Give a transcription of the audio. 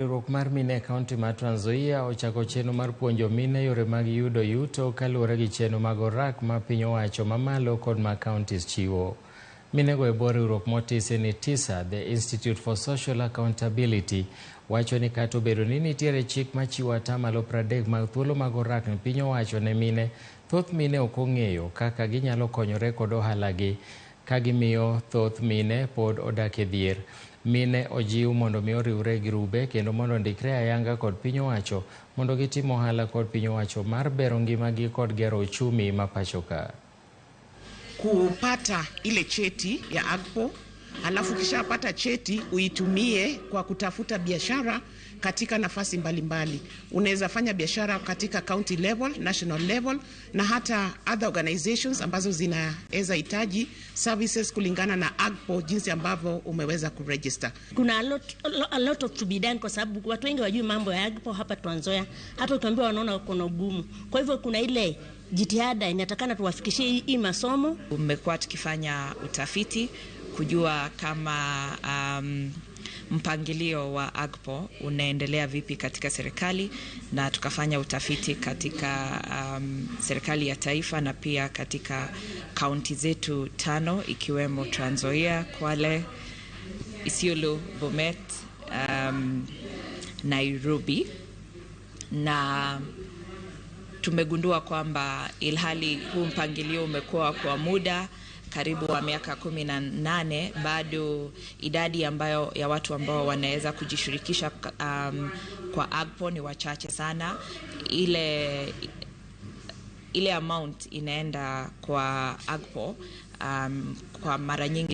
Riwruok mar mine kaunti mar Nzoia ochako chenro mar puonjo mine yore mag yudo yuto kaluwore gi chenro mag orak ma piny owacho mamalo kod ma counties chiwo. Minego e bwo riwruok motisi ni TISA, the Institute for Social Accountability, wacho ni kata obedo ni nitiere chik machiwo 30% mag thuolo mag orak ni piny owacho ne mine, thoth mine ok ong'eyo kaka ginyalo konyore kod ohalagi ka gimiyo thoth mine pod odak e dhier. Mine ojiw mondo mi oriwre gi grube kendo mondo ndikre ayanga kod piny owacho mondo gitim ohala kod piny owacho mar bero ngimagi kod gero uchumi ma pachoka. Kupata ile cheti ya AGPO, alafu kishapata cheti uitumie kwa kutafuta biashara katika nafasi mbalimbali. Unaweza fanya biashara katika county level, national level na hata other organizations ambazo zinaweza hitaji services kulingana na AGPO jinsi ambavyo umeweza kuregister. Kuna a lot of to be done kwa sababu watu wengi wajui mambo ya AGPO hapa Nzoia. Hata ukiambia wanaona kuna ugumu. Kwa hivyo kuna ile jitihada inatakana tuwafikishie hii masomo. Umekuwa tukifanya utafiti kujua kama mpangilio wa AGPO unaendelea vipi katika serikali, na tukafanya utafiti katika serikali ya taifa na pia katika kaunti zetu 5 ikiwemo Nzoia, Kwale, Isiolo, Bomet, Nairobi, na tumegundua kwamba ilhali huu mpangilio umekuwa kwa muda karibu wa miaka 18, bado idadi ambayo ya watu ambao wanaweza kujishirikisha kwa AGPO ni wachache sana. Ile amount inaenda kwa AGPO kwa mara nyingi